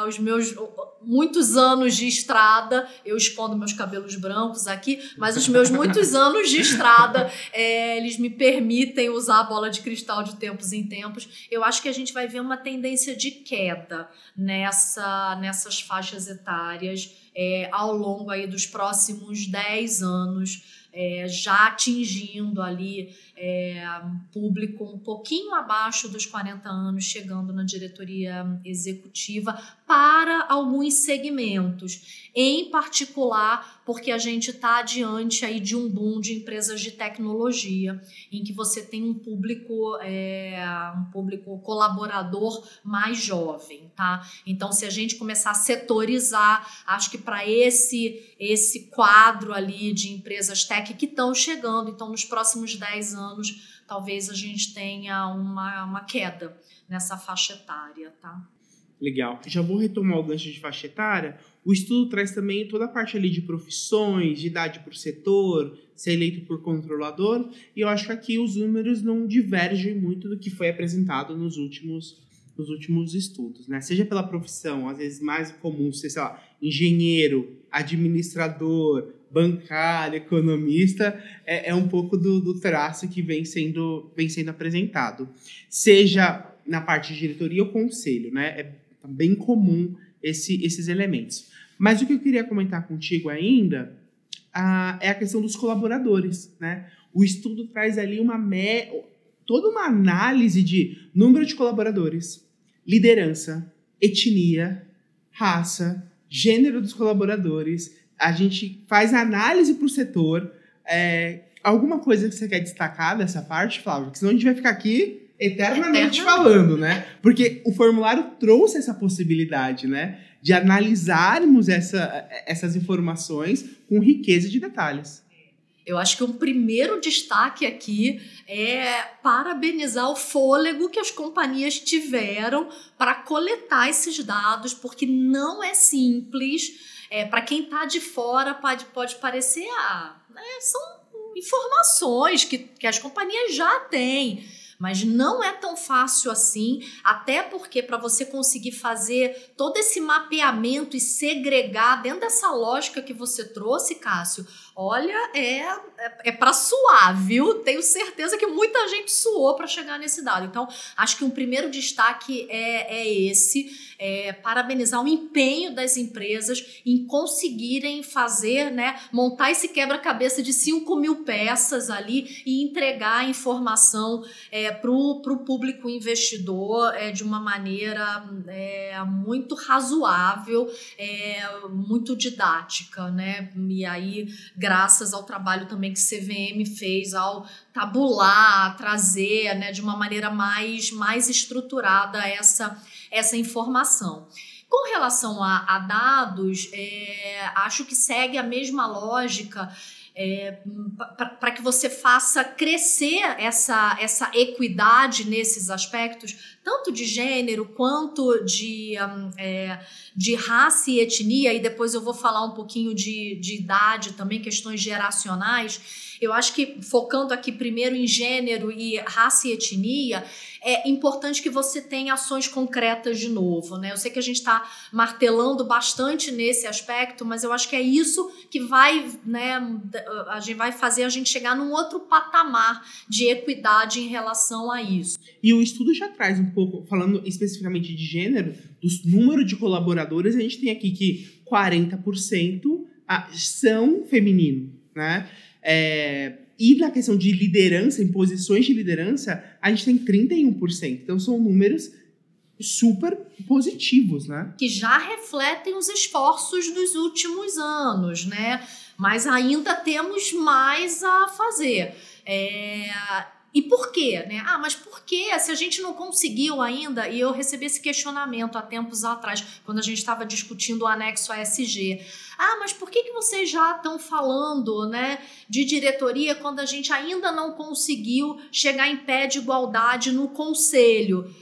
os meus muitos anos de estrada, eu escondo meus cabelos brancos aqui, mas os meus muitos anos de estrada, eles me permitem usar a bola de cristal de tempos em tempos. Eu acho que a gente vai ver uma tendência de queda nessas faixas etárias ao longo aí dos próximos 10 anos. já atingindo ali um público um pouquinho abaixo dos 40 anos, chegando na diretoria executiva para alguns segmentos, em particular porque a gente está diante aí de um boom de empresas de tecnologia, em que você tem um público colaborador mais jovem, tá? Então, se a gente começar a setorizar, acho que para esse quadro ali de empresas tech que estão chegando, então nos próximos 10 anos, talvez a gente tenha uma queda nessa faixa etária, tá? Legal. Já vou retomar o gancho de faixa etária. O estudo traz também toda a parte ali de profissões, de idade por setor, ser eleito por controlador, e eu acho que aqui os números não divergem muito do que foi apresentado nos últimos estudos, né? Seja pela profissão, às vezes mais comum ser, sei lá, engenheiro, administrador, bancário, economista, é um pouco do traço que vem sendo apresentado. Seja na parte de diretoria ou conselho, né? É bem comum esses elementos. Mas o que eu queria comentar contigo ainda é a questão dos colaboradores, né? O estudo traz ali toda uma análise de número de colaboradores, liderança, etnia, raça, gênero dos colaboradores. A gente faz análise para o setor. Alguma coisa que você quer destacar dessa parte, Flávio? Porque senão a gente vai ficar aqui eternamente falando, né? Porque o formulário trouxe essa possibilidade, né? De analisarmos essas informações com riqueza de detalhes. Eu acho que um primeiro destaque aqui é parabenizar o fôlego que as companhias tiveram para coletar esses dados, porque não é simples. Para quem está de fora, pode parecer, são informações que as companhias já têm. Mas não é tão fácil assim, até porque para você conseguir fazer todo esse mapeamento e segregar dentro dessa lógica que você trouxe, Cássio, olha, é para suar, viu? Tenho certeza que muita gente suou para chegar nesse dado. Então, acho que um primeiro destaque é esse. Parabenizar o empenho das empresas em conseguirem fazer, né, montar esse quebra-cabeça de 5.000 peças ali e entregar a informação para o público investidor de uma maneira muito razoável, muito didática, né? E aí, graças ao trabalho também que CVM fez ao tabular, trazer, né, de uma maneira mais estruturada essa informação. Com relação a dados, acho que segue a mesma lógica para que você faça crescer essa equidade nesses aspectos, tanto de gênero quanto de raça e etnia, e depois eu vou falar um pouquinho de idade também, questões geracionais. Eu acho que, focando aqui primeiro em gênero e raça e etnia, é importante que você tenha ações concretas de novo, né? Eu sei que a gente está martelando bastante nesse aspecto, mas eu acho que é isso que vai, né, vai fazer a gente chegar num outro patamar de equidade em relação a isso. E o estudo já traz um pouco, falando especificamente de gênero, dos números de colaboradores, a gente tem aqui que 40% são femininos, né? E na questão de liderança, em posições de liderança, a gente tem 31%. Então, são números super positivos, né? Que já refletem os esforços dos últimos anos, né? Mas ainda temos mais a fazer. E por quê? Né? Mas por quê? Se a gente não conseguiu ainda, e eu recebi esse questionamento há tempos atrás, quando a gente estava discutindo o anexo ASG. Mas por que vocês já estão falando, né, de diretoria quando a gente ainda não conseguiu chegar em pé de igualdade no conselho?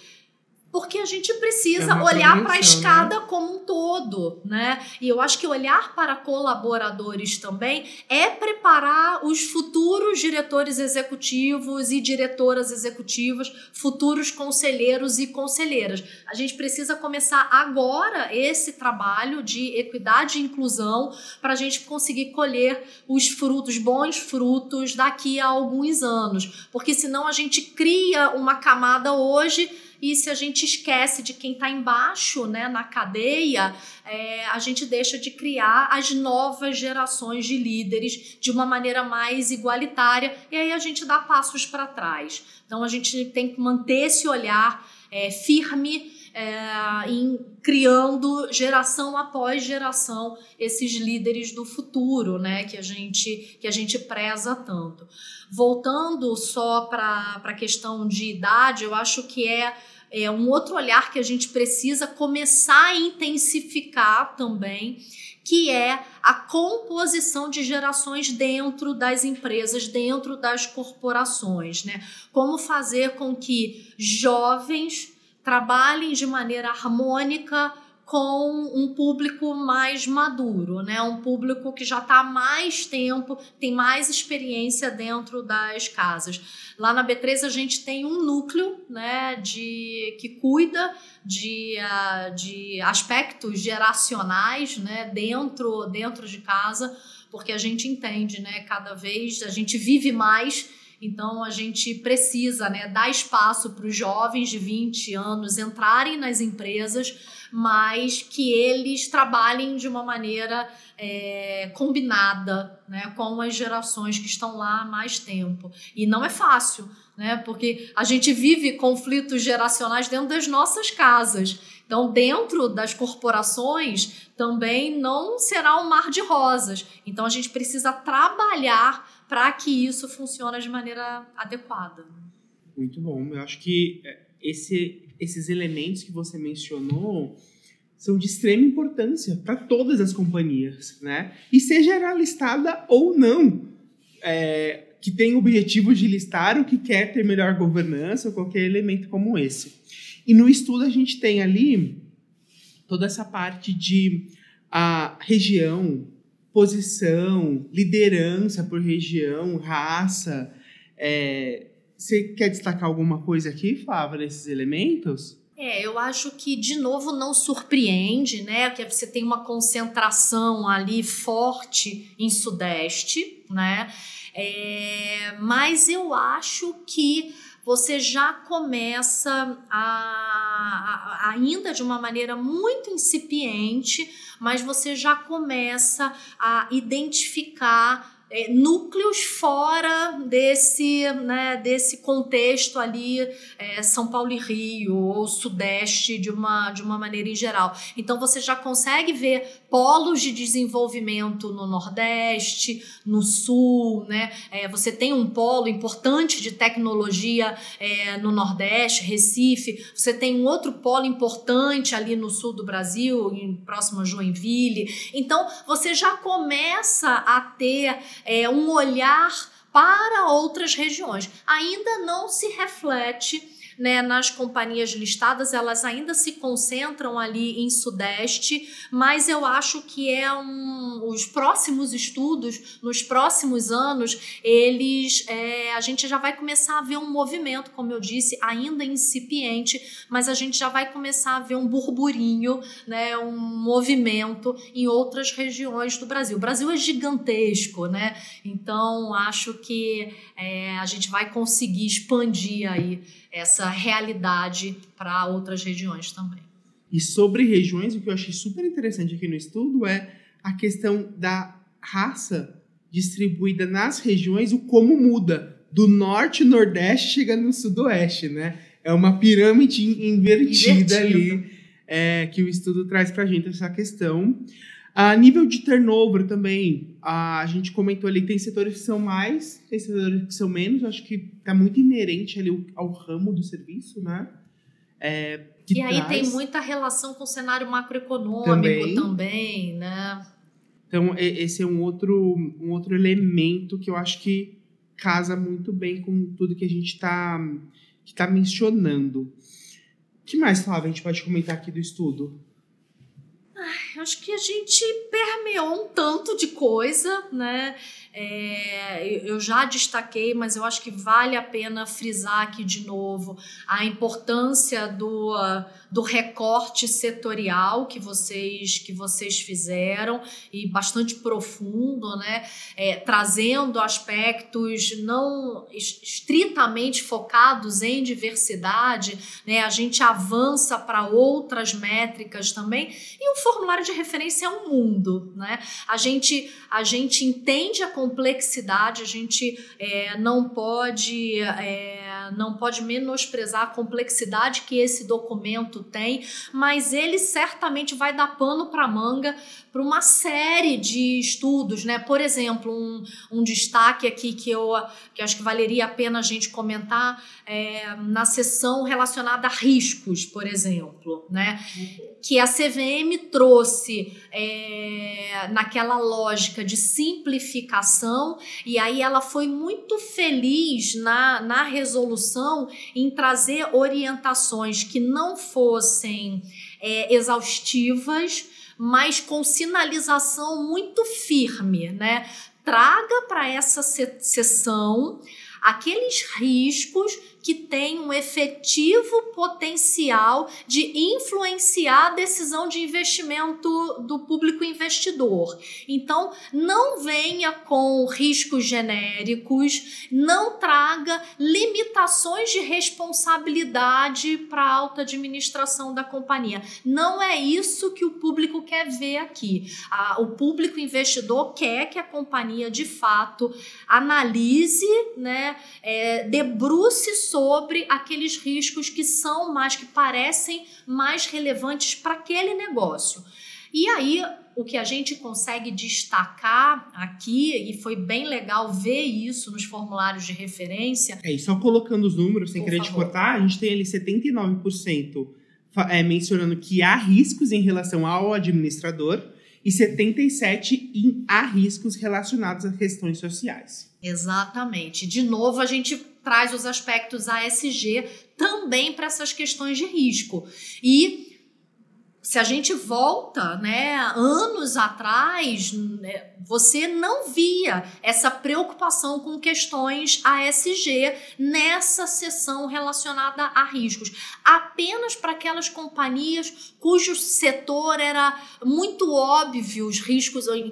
Porque a gente precisa olhar para a escada, né, como um todo, né? E eu acho que olhar para colaboradores também é preparar os futuros diretores executivos e diretoras executivas, futuros conselheiros e conselheiras. A gente precisa começar agora esse trabalho de equidade e inclusão para a gente conseguir colher os frutos, bons frutos daqui a alguns anos. Porque senão a gente cria uma camada hoje e se a gente esquece de quem está embaixo, né, na cadeia, a gente deixa de criar as novas gerações de líderes de uma maneira mais igualitária, e aí a gente dá passos para trás. Então a gente tem que manter esse olhar firme, em criando geração após geração esses líderes do futuro, né, que a gente preza tanto. Voltando só para a questão de idade, eu acho que é um outro olhar que a gente precisa começar a intensificar também, que é a composição de gerações dentro das empresas, dentro das corporações, né? Como fazer com que jovens trabalhem de maneira harmônica com um público mais maduro, né? Um público que já está há mais tempo, tem mais experiência dentro das casas. Lá na B3 a gente tem um núcleo, né, que cuida de aspectos geracionais, né, dentro de casa, porque a gente entende, né, cada vez a gente vive mais. Então, a gente precisa, né, dar espaço para os jovens de 20 anos entrarem nas empresas, mas que eles trabalhem de uma maneira combinada, né, com as gerações que estão lá há mais tempo. E não é fácil, né, porque a gente vive conflitos geracionais dentro das nossas casas. Então, dentro das corporações, também não será um mar de rosas. Então, a gente precisa trabalhar para que isso funcione de maneira adequada. Muito bom. Eu acho que esses elementos que você mencionou são de extrema importância para todas as companhias, né? E seja ela listada ou não, que tem o objetivo de listar ou que quer ter melhor governança ou qualquer elemento como esse. E no estudo a gente tem ali toda essa parte de a região, posição, liderança por região, raça. Você quer destacar alguma coisa aqui, Flávia, nesses elementos? Eu acho que, de novo, não surpreende, né? Que você tem uma concentração ali forte em Sudeste, né? Mas eu acho que você já começa ainda de uma maneira muito incipiente, mas você já começa a identificar núcleos fora desse contexto ali, São Paulo e Rio, ou Sudeste de uma maneira em geral. Então você já consegue ver polos de desenvolvimento no Nordeste, no Sul, né? Você tem um polo importante de tecnologia no Nordeste, Recife. Você tem um outro polo importante ali no sul do Brasil, próximo a Joinville. Então você já começa a ter um olhar para outras regiões. Ainda não se reflete, né, nas companhias listadas, elas ainda se concentram ali em Sudeste, mas eu acho que os próximos estudos, nos próximos anos, a gente já vai começar a ver um movimento, como eu disse, ainda incipiente, mas a gente já vai começar a ver um burburinho, né, um movimento em outras regiões do Brasil. O Brasil é gigantesco, né? Então acho que a gente vai conseguir expandir aí essa realidade para outras regiões também. E sobre regiões, o que eu achei super interessante aqui no estudo é a questão da raça distribuída nas regiões, o como muda do norte e nordeste chegando no sudoeste, né? É uma pirâmide invertida ali, que o estudo traz para a gente essa questão. A nível de turnover também, a gente comentou ali, tem setores que são mais, tem setores que são menos, acho que está muito inerente ali ao ramo do serviço, né? E aí tem muita relação com o cenário macroeconômico também, né? Então, esse é um outro elemento que eu acho que casa muito bem com tudo que a gente está mencionando. O que mais, Flávia, a gente pode comentar aqui do estudo? acho que a gente permeou um tanto de coisa, né? Eu já destaquei, mas eu acho que vale a pena frisar aqui de novo a importância do recorte setorial que vocês fizeram, e bastante profundo, né? Trazendo aspectos não estritamente focados em diversidade, né? A gente avança para outras métricas também, e o formulário de referência é um mundo, né? A gente entende a complexidade, a gente não pode menosprezar a complexidade que esse documento tem, mas ele certamente vai dar pano para manga para uma série de estudos, né? Por exemplo, um destaque aqui que acho que valeria a pena a gente comentar na seção relacionada a riscos, por exemplo, né? Que a CVM trouxe naquela lógica de simplificação, e aí ela foi muito feliz na resolução em trazer orientações que não fossem exaustivas, mas com sinalização muito firme, né? Traga para essa seção aqueles riscos que têm um efetivo potencial de influenciar a decisão de investimento do público investidor. Então, não venha com riscos genéricos, não traga limitações de responsabilidade para a alta administração da companhia. Não é isso que o público quer ver aqui. O público investidor quer que a companhia, de fato, analise, né, debruce sobre aqueles riscos que parecem mais relevantes para aquele negócio. E aí, o que a gente consegue destacar aqui, e foi bem legal ver isso nos formulários de referência... E só colocando os números, sem querer te cortar, a gente tem ali 79% mencionando que há riscos em relação ao administrador e 77% há riscos relacionados a questões sociais. Exatamente. De novo, a gente traz os aspectos ASG também para essas questões de risco. E se a gente volta, né, anos atrás, né, você não via essa preocupação com questões ASG nessa seção relacionada a riscos. Apenas para aquelas companhias cujo setor era muito óbvio,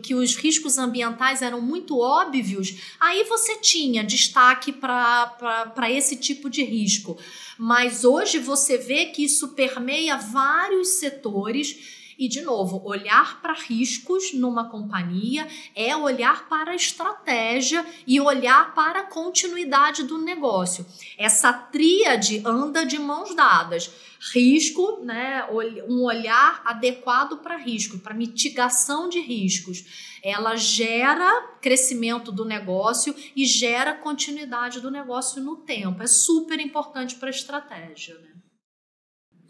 que os riscos ambientais eram muito óbvios, aí você tinha destaque para esse tipo de risco. Mas hoje você vê que isso permeia vários setores e, de novo, olhar para riscos numa companhia é olhar para a estratégia e olhar para a continuidade do negócio. Essa tríade anda de mãos dadas. Risco, né, um olhar adequado para risco, para mitigação de riscos. Ela gera crescimento do negócio e gera continuidade do negócio no tempo. É super importante para a estratégia, né?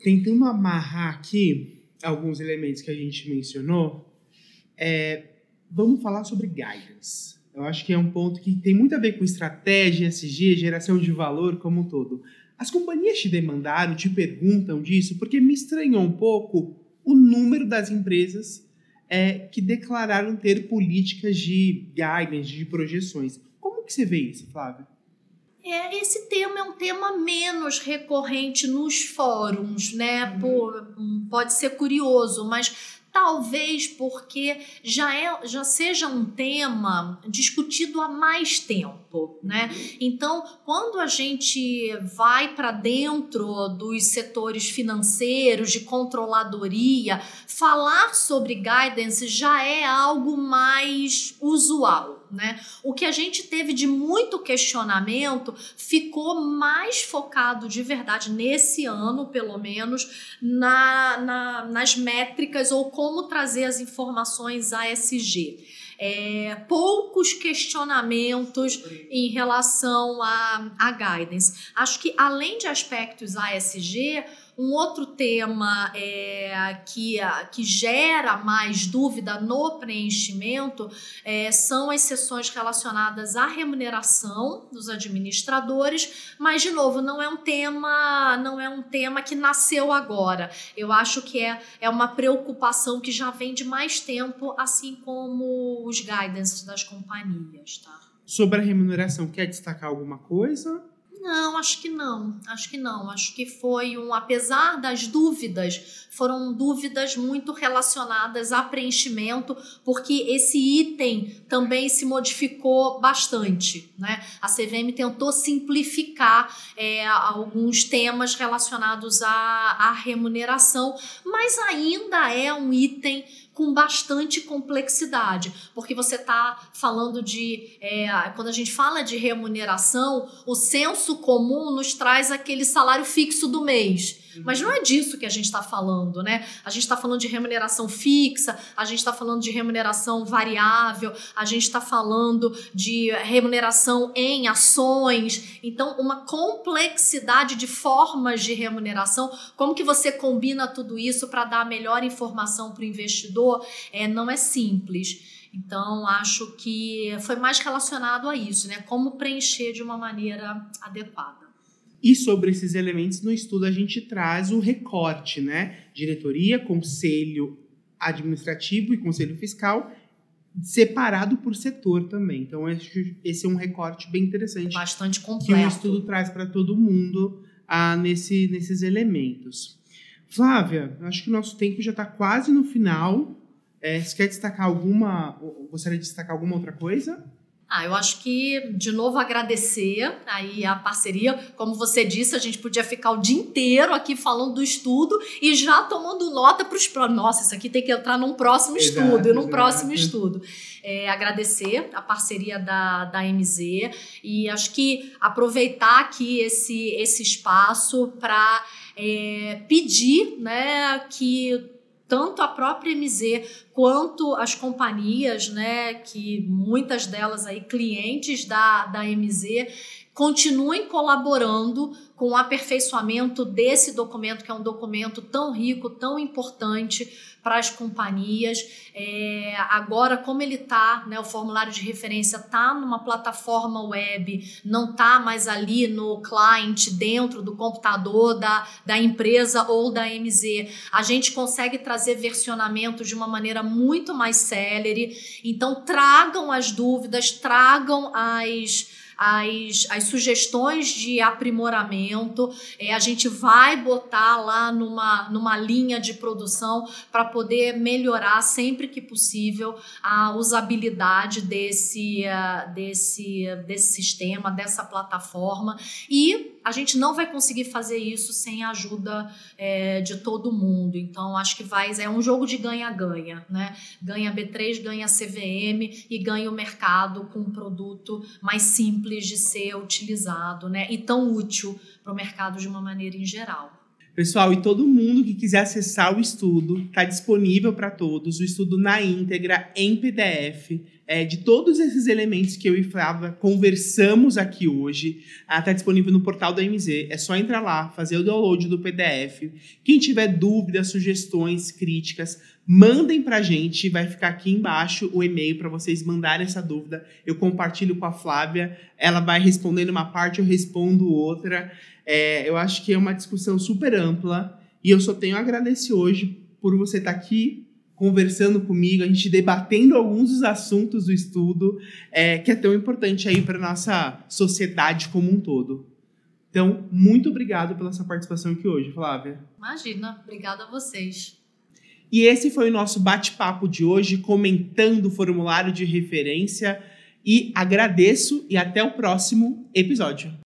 Tentando amarrar aqui alguns elementos que a gente mencionou, vamos falar sobre guidance. Eu acho que é um ponto que tem muito a ver com estratégia, ESG, geração de valor como um todo. As companhias te demandaram, te perguntam disso, porque me estranhou um pouco o número das empresas que declararam ter políticas de guidance, de projeções. Como que você vê isso, Flávia? Esse tema é um tema menos recorrente nos fóruns, né? Pode ser curioso, mas talvez porque já seja um tema discutido há mais tempo, né? Então, quando a gente vai para dentro dos setores financeiros, de controladoria, falar sobre guidance já é algo mais usual, né? O que a gente teve de muito questionamento ficou mais focado de verdade nesse ano, pelo menos, nas métricas ou como trazer as informações ASG. Poucos questionamentos em relação a guidance. Acho que, além de aspectos ASG, Um outro tema que gera mais dúvida no preenchimento são as seções relacionadas à remuneração dos administradores, mas, de novo, não é um tema que nasceu agora. Eu acho que é uma preocupação que já vem de mais tempo, assim como os guidances das companhias, tá? Sobre a remuneração, quer destacar alguma coisa? Não, acho que não. Acho que foi apesar das dúvidas, foram dúvidas muito relacionadas a preenchimento, porque esse item também se modificou bastante, né? A CVM tentou simplificar alguns temas relacionados à remuneração, mas ainda é um item com bastante complexidade, porque você está falando quando a gente fala de remuneração, o senso comum nos traz aquele salário fixo do mês. Mas não é disso que a gente está falando, né? A gente está falando de remuneração fixa, a gente está falando de remuneração variável, a gente está falando de remuneração em ações. Então, uma complexidade de formas de remuneração. Como que você combina tudo isso para dar a melhor informação para o investidor? Não é simples. Então, acho que foi mais relacionado a isso, né? Como preencher de uma maneira adequada. E sobre esses elementos, no estudo a gente traz o recorte, né? Diretoria, conselho administrativo e conselho fiscal, separado por setor também. Então, esse é um recorte bem interessante. Bastante completo. Que o estudo traz para todo mundo nesses elementos. Flávia, acho que o nosso tempo já está quase no final. Você quer destacar gostaria de destacar alguma outra coisa? Eu acho que, de novo, agradecer aí a parceria. Como você disse, a gente podia ficar o dia inteiro aqui falando do estudo e já tomando nota para os próximos. Nossa, isso aqui tem que entrar num próximo estudo e num próximo estudo. Agradecer a parceria da MZ e acho que aproveitar aqui esse espaço para pedir, né, que tanto a própria MZ quanto as companhias, né, que muitas delas aí clientes da MZ, continuem colaborando com o aperfeiçoamento desse documento, que é um documento tão rico, tão importante para as companhias. Agora, como ele está, né, o formulário de referência está numa plataforma web, não está mais ali no client, dentro do computador da empresa ou da MZ, a gente consegue trazer versionamento de uma maneira muito mais célere. Então, tragam as dúvidas, tragam as sugestões de aprimoramento. A gente vai botar lá numa linha de produção para poder melhorar sempre que possível a usabilidade desse sistema, dessa plataforma, e a gente não vai conseguir fazer isso sem a ajuda de todo mundo. Então, acho que é um jogo de ganha-ganha, né? Ganha a B3, ganha a CVM e ganha o mercado com um produto mais simples de ser utilizado, né? E tão útil para o mercado de uma maneira em geral. Pessoal, e todo mundo que quiser acessar o estudo, está disponível para todos, o estudo na íntegra, em PDF, de todos esses elementos que eu e Flávia conversamos aqui hoje, está disponível no portal da MZ. É só entrar lá, fazer o download do PDF. Quem tiver dúvidas, sugestões, críticas, mandem para a gente, vai ficar aqui embaixo o e-mail para vocês mandarem essa dúvida. Eu compartilho com a Flávia, ela vai respondendo uma parte, eu respondo outra. Eu acho que é uma discussão super ampla e eu só tenho a agradecer hoje por você estar aqui conversando comigo, a gente debatendo alguns dos assuntos do estudo que é tão importante aí para a nossa sociedade como um todo. Então, muito obrigado pela sua participação aqui hoje, Flávia. Imagina, obrigada a vocês. E esse foi o nosso bate-papo de hoje, comentando o formulário de referência, e agradeço e até o próximo episódio.